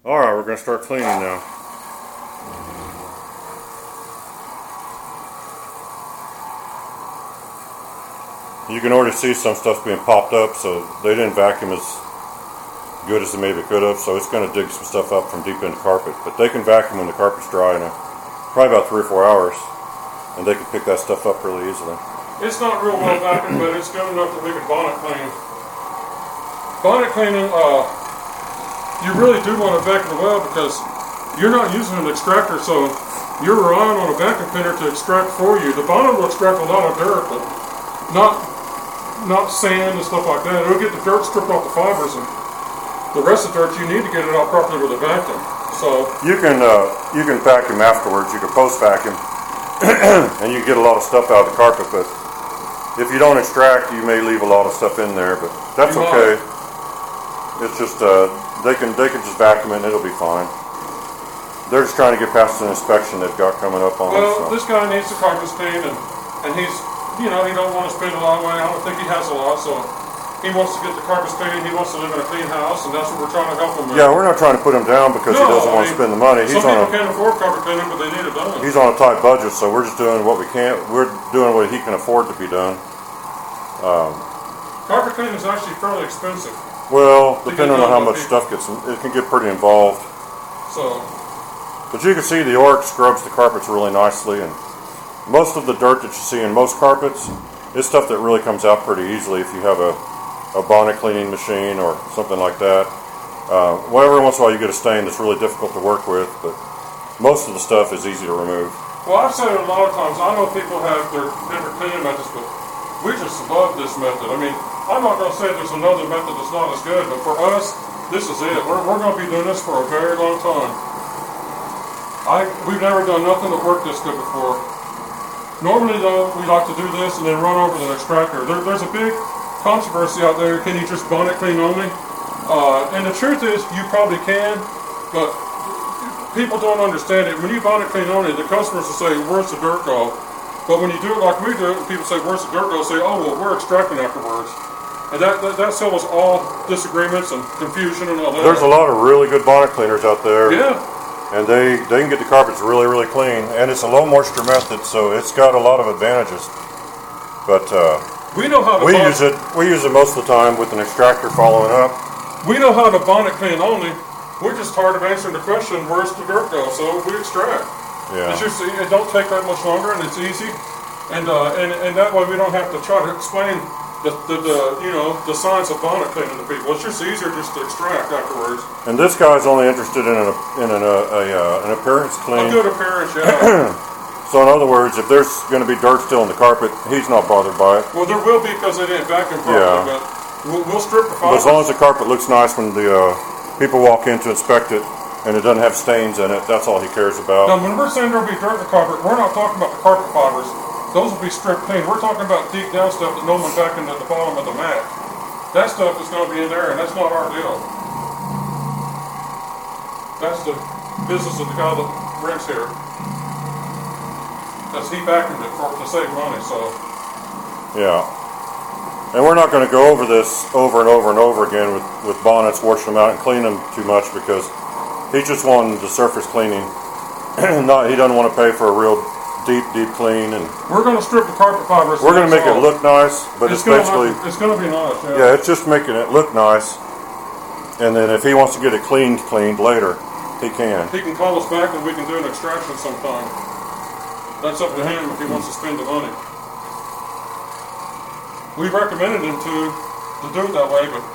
Alright, we're going to start cleaning now. You can already see some stuff being popped up, so they didn't vacuum as good as they maybe could have, so it's going to dig some stuff up from deep in the carpet. But they can vacuum when the carpet's dry in probably about 3 or 4 hours, and they can pick that stuff up really easily. It's not real well vacuumed, but it's good enough to make a bonnet clean. Bonnet cleaning, you really do want to vacuum well because you're not using an extractor, so you're relying on a vacuum cleaner to extract for you. The bonnet will extract a lot of dirt, but not sand and stuff like that. It'll get the dirt stripped off the fibers, and the rest of the dirt you need to get it out properly with a vacuum. So you can vacuum afterwards. You can post vacuum, and you get a lot of stuff out of the carpet. But if you don't extract, you may leave a lot of stuff in there. But that's okay. It's just they can just vacuum it and it'll be fine. They're just trying to get past an inspection they've got coming up on. Well, so. This guy needs the carpets cleaned, and he's, you know, he don't want to spend a lot of money. I don't think he has a lot, so he wants to get the carpets cleaned. He wants to live in a clean house, and that's what we're trying to help him with. Yeah, we're not trying to put him down because he doesn't want to spend the money. Some people can't afford carpet cleaning, but they need it done. He's on a tight budget, so we're just doing what we can. We're doing what he can afford to be done. Carpet cleaning is actually fairly expensive. Well, depending on how much stuff gets, it can get pretty involved. So, but you can see the Oreck scrubs the carpets really nicely, and most of the dirt that you see in most carpets is stuff that really comes out pretty easily if you have a bonnet cleaning machine or something like that. Well, every once in a while you get a stain that's really difficult to work with, but most of the stuff is easy to remove. Well, I've said it a lot of times. I know people have their different cleaning methods, but we just love this method. I mean, I'm not going to say there's another method that's not as good, but for us, this is it. We're going to be doing this for a very long time. We've never done nothing that worked this good before. Normally, though, we like to do this and then run over the extractor. There's a big controversy out there. Can you just bonnet clean only? And the truth is, you probably can, but people don't understand it. When you bonnet clean only, the customers will say, where's the dirt go? But when you do it like we do it, and people say, where's the dirt go? Say, oh, well, we're extracting afterwards. And that settles all disagreements and confusion and all that. There's a lot of really good bonnet cleaners out there. Yeah. And they can get the carpets really, really clean. And it's a low moisture method, so it's got a lot of advantages. But we know how to use it. We use it most of the time with an extractor following up. We know how to bonnet clean only. We're just tired of answering the question, where's the dirt go? So we extract. Yeah. It's just, it don't take that much longer, and it's easy. And that way we don't have to try to explain the science of bonnet cleaning to people. It's just easier just to extract afterwards. And this guy's only interested in an appearance clean. A good appearance, yeah. So in other words, if there's going to be dirt still in the carpet, he's not bothered by it. Well, there will be because they didn't vacuum properly, but we'll strip the But fibers. as long as the carpet looks nice when the people walk in to inspect it, and it doesn't have stains in it, that's all he cares about. Now, when we're saying there'll be dirt in the carpet, we're not talking about the carpet fibers. Those will be stripped clean. We're talking about deep down stuff that no one vacuumed at the bottom of the mat. That stuff is going to be in there, and that's not our deal. That's the business of the guy that rents here. Because he vacuumed it to save money, so. Yeah. And we're not going to go over this over and over and over again with bonnets, washing them out and clean them too much because he's just wanting the surface cleaning. He doesn't want to pay for a real deep clean. And we're going to strip the carpet fibers. We're going to make it look nice, but it's basically it's going to be nice. Yeah, it's just making it look nice. And then if he wants to get it cleaned later, he can. He can call us back and we can do an extraction sometime. That's up to him if he wants to spend the money. We recommended him to do it that way, but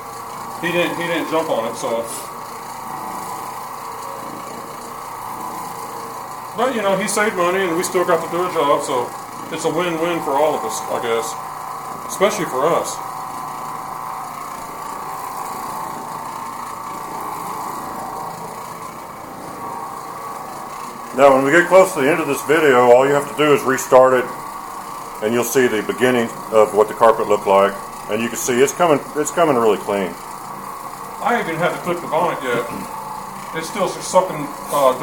he didn't jump on it. So, but you know, he saved money and we still got to do a job, so it's a win-win for all of us, I guess, especially for us. Now, when we get close to the end of this video, all you have to do is restart it, and you'll see the beginning of what the carpet looked like, and you can see it's coming really clean. I ain't even had to clip the bonnet yet. It's still sucking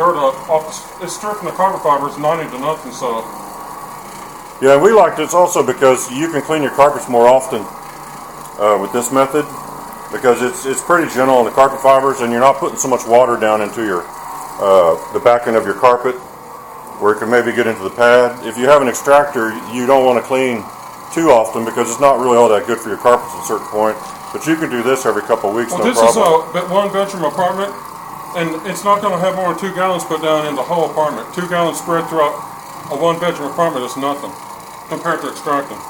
dirt off. It's stripping the carpet fibers 90 to nothing. So. Yeah, we like this also because you can clean your carpets more often with this method. because it's pretty gentle on the carpet fibers, and you're not putting so much water down into your the back end of your carpet, where it can maybe get into the pad. If you have an extractor, you don't want to clean too often because it's not really all that good for your carpets at a certain point. But you can do this every couple of weeks, well, no this problem. is a one-bedroom apartment, and it's not going to have more than 2 gallons put down in the whole apartment. 2 gallons spread throughout a one-bedroom apartment is nothing compared to extracting.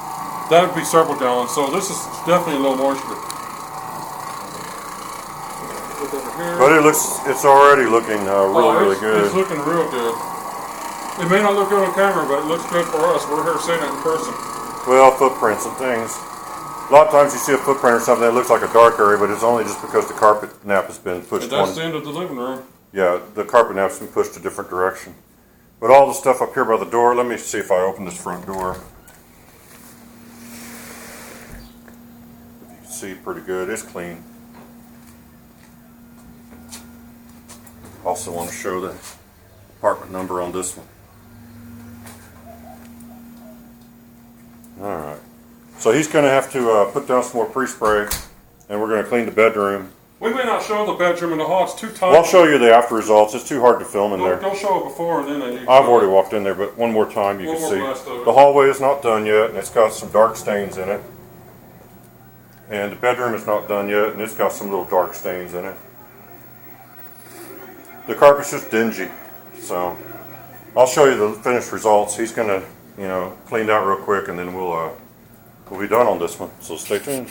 That would be several gallons, so this is definitely low moisture. Look over here. But it's already looking really good. It's looking real good. It may not look good on camera, but it looks good for us. We're here seeing it in person. Well, footprints and things. A lot of times you see a footprint or something that looks like a dark area, but it's only just because the carpet nap has been pushed. And that's the end of the living room. Yeah, the carpet nap's been pushed a different direction. But all the stuff up here by the door, let me see if I open this front door. You can see pretty good, it's clean. Also want to show the apartment number on this one. Alright, so he's going to have to put down some more pre-spray, and we're going to clean the bedroom. We may not show the bedroom in the hall. It's too tight. Well, I'll show you the after results. It's too hard to film in there. Don't show it before and then. I've already walked in there, but one more time you can see. The hallway is not done yet, and it's got some dark stains in it. And the bedroom is not done yet, and it's got some little dark stains in it. The carpet's just dingy, so I'll show you the finished results. He's gonna, clean that real quick, and then we'll be done on this one. So stay tuned.